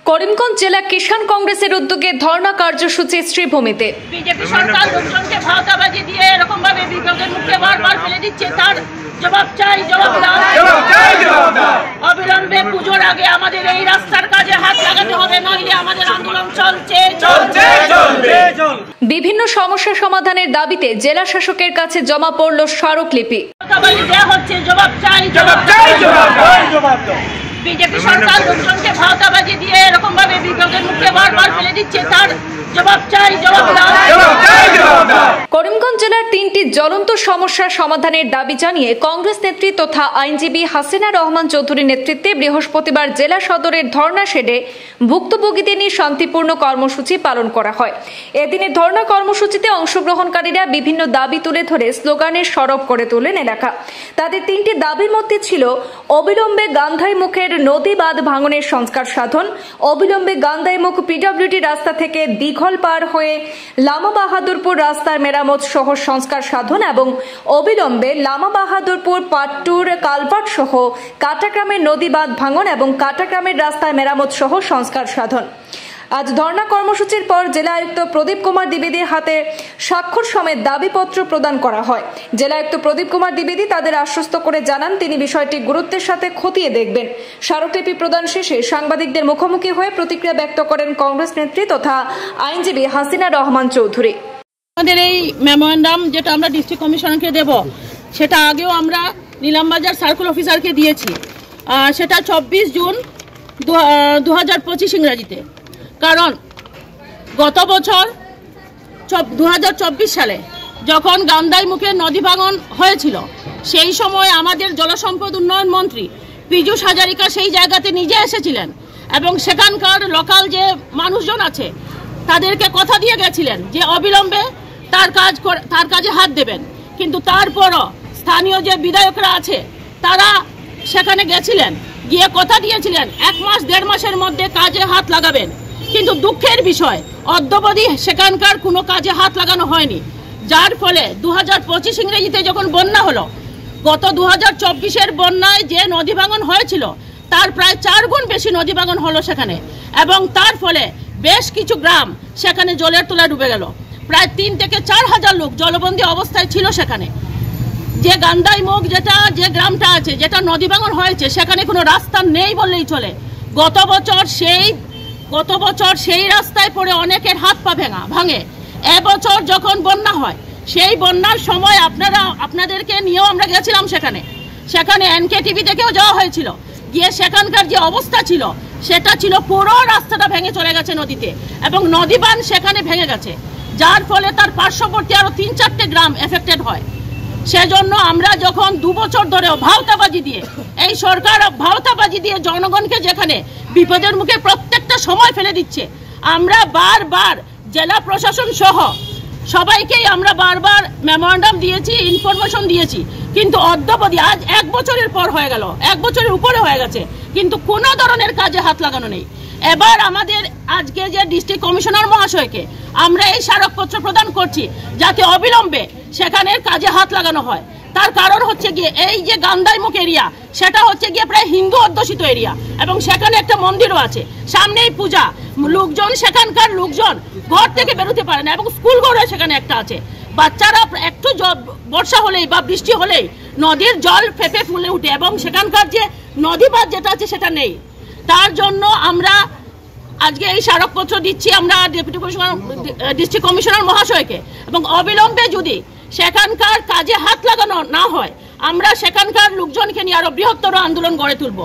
করিমগঞ্জ জেলা কিষাণ কংগ্রেসের উদ্যোগে ধর্ণা কার্যসূচি শ্রীভূমিতে। বিজেপি সরকার লোকজনকে ভাওতাবাজি দিয়ে এরকম ভাবে বিপদের মুখে বারবার ফেলে দিচ্ছে, তার জবাব চাই, জবাব দাও। অবিলম্বে পুজোর আগে আমাদের এই রাস্তার কাজে হাত লাগাতে হবে, নইলে আমাদের আন্দোলন চলছে। বিভিন্ন সমস্যা সমাধানের দাবিতে জেলা শাসকের কাছে জমা পড়ল স্মারকলিপি। ভাওতাবাজি দেওয়া হচ্ছে, জবাব চাই, জবাব দাও। বিজেপি সরকার লোকজনকে ভাওতাবাজি দিয়ে এরকম ভাবে বিপদের মুখে বারবার ফেলে দিচ্ছে, তার জবাব চাই, জবাব দাও। করিমগঞ্জ জেলার 3টি জ্বলন্ত সমস্যার সমাধানের দাবি জানিয়ে কংগ্রেস নেত্রী তথা আইনজীবী হাসিনা রহমান চৌধুরীর নেতৃত্বে বৃহস্পতিবার জেলা সদরের ধর্ণা শেডে ভুক্তভোগীদের নিয়ে শান্তিপূর্ণ কর্মসূচি পালন করা হয়। এদিনের ধর্ণা কর্মসূচিতে অংশগ্রহণকারীরা বিভিন্ন দাবি তুলে ধরে স্লোগানের সরব করে তোলেন এলাকা। তাদের 3টি দাবির মধ্যে ছিল অবিলম্বে গান্ধাই মুখের নদী বাঁধ ভাঙনের সংস্কার সাধন, অবিলম্বে গান্ধাই মুখ পিডব্লিউডি রাস্তা থেকে দীঘল পার হয়ে লামা বাহাদুরপুর রাস্তার মেরামত সহ সংস্কার সাধন এবং অবিলম্বে লামা বাহাদুরপুর পাট্টুর কালভার্ট সহ কাটাগ্রামের নদী বাঁধ ভাঙন এবং কাটাগ্রামের রাস্তার মেরামত সহ সংস্কার সাধন। আজ ধর্ণা কর্মসূচির পর জেলা আয়ুক্ত প্রদীপ কুমার দ্বিবেদীর হাতে স্বাক্ষর সমেত দাবিপত্র প্রদান করা হয়। জেলা আয়ুক্ত প্রদীপ কুমার দ্বিবেদী তাদের আশ্বস্ত করে জানান তিনি বিষয়টি গুরুত্বের সাথে খতিয়ে দেখবেন। স্মারকলিপি প্রদান শেষে সাংবাদিকদের মুখোমুখি হয়ে প্রতিক্রিয়া ব্যক্ত করেন কংগ্রেস নেত্রী তথা আইনজীবী হাসিনা রহমান চৌধুরী। আমাদের এই মেমোরেন্ডাম যেটা আমরা ডিস্ট্রিক্ট কমিশনারকে দেব, সেটা আগেও আমরা নিলামবাজার সার্কেল অফিসারকে দিয়েছি, সেটা 24 জুন 2025 ইংরাজিতে। কারণ গত বছর 2024 সালে যখন গান্ধাই মুখে নদী ভাঙন হয়েছিল, সেই সময় আমাদের জলসম্পদ উন্নয়ন মন্ত্রী পীযূষ হাজারিকা সেই জায়গাতে নিজে এসেছিলেন এবং সেখানকার লোকাল যে মানুষজন আছে তাদেরকে কথা দিয়ে গেছিলেন যে অবিলম্বে তার কাজে হাত দেবেন। কিন্তু তারপরও স্থানীয় যে বিধায়করা আছে তারা সেখানে গেছিলেন, গিয়ে কথা দিয়েছিলেন 1 মাস 1.5 মাসের মধ্যে কাজে হাত লাগাবেন। কিন্তু দুঃখের বিষয় অদ্যাবধি সেখানকার কোনো কাজে হাত লাগানো হয়নি, যার ফলে 2025 ইংরেজিতে যখন বন্যা হলো, গত 2024-এর বন্যায় যে নদী ভাঙন হয়েছিল তার প্রায় 4 গুণ বেশি নদী ভাঙন হলো সেখানে, এবং তার ফলে বেশ কিছু গ্রাম সেখানে জলের তলায় ডুবে গেল। প্রায় 3 থেকে 4 হাজার লোক জলবন্দী অবস্থায় ছিল সেখানে। যে গান্ধাই মুখ যে গ্রামটা আছে, যেটা নদী ভাঙন হয়েছে, সেখানে কোনো রাস্তা নেই বললেই চলে। গত বছর সেই রাস্তায় পড়ে অনেকের হাত পা ভাঙে। এবছর যখন বন্যা হয়, সেই বন্যার সময় আপনাদেরকে নিয়েও আমরা গেছিলাম সেখানে NKTV থেকেও যাওয়া হয়েছিল, গিয়ে সেখানকার যে অবস্থা ছিল সেটা ছিল পুরো রাস্তাটা ভেঙে চলে গেছে নদীতে, এবং নদী বাঁধ সেখানে ভেঙে গেছে, যার ফলে তার পার্শ্ববর্তী আরো 3-4টে গ্রাম এফেক্টেড হয়। সেজন্য আমরা যখন 2 বছর ধরেও ভাওতাবাজি দিয়ে এই সরকার ভাওতাবাজি দিয়ে জনগণকে যেখানে বিপদের মুখে প্রত্যেকটা সময় ফেলে দিচ্ছে, আমরা বারবার জেলা প্রশাসন সহ সবাইকেই আমরা বারবার মেমোরেন্ডাম দিয়েছি, ইনফরমেশন দিয়েছি, কিন্তু অদ্যাবধি আজ 1 বছরের পর হয়ে গেল, 1 বছরের উপরে হয়ে গেছে, কিন্তু কোনো ধরনের কাজে হাত লাগানো নেই। এবার আমাদের আজকে যে ডিস্ট্রিক্ট কমিশনার মহাশয়কে আমরা এই স্মারকপত্র প্রদান করছি যাতে অবিলম্বে সেখানের কাজে হাত লাগানো হয়। তার কারণ হচ্ছে গিয়ে এই যে গান্ধাই মুখ এরিয়া, সেটা হচ্ছে গিয়ে প্রায় হিন্দু অধ্যুষিত এরিয়া, এবং সেখানে একটা মন্দিরও আছে, সামনেই পূজা, সেখানকার লোকজন ঘর থেকে বেরোতে পারে না, এবং স্কুল ঘরও সেখানে একটা আছে। বাচ্চারা একটু বর্ষা হলেই বা বৃষ্টি হলেই নদীর জল ফেপে ফুলে উঠে, এবং সেখানকার যে নদী বাঁধ যেটা আছে সেটা নেই। তার জন্য আমরা আজকে এই স্মারকপত্র দিচ্ছি আমরা ডিস্ট্রিক্ট কমিশনার মহাশয়কে, এবং অবিলম্বে যদি সেখানকার কাজে হাত লাগানো না হয়, আমরা সেখানকার লোকজনকে নিয়ে আরো বৃহত্তর আন্দোলন গড়ে তুলব।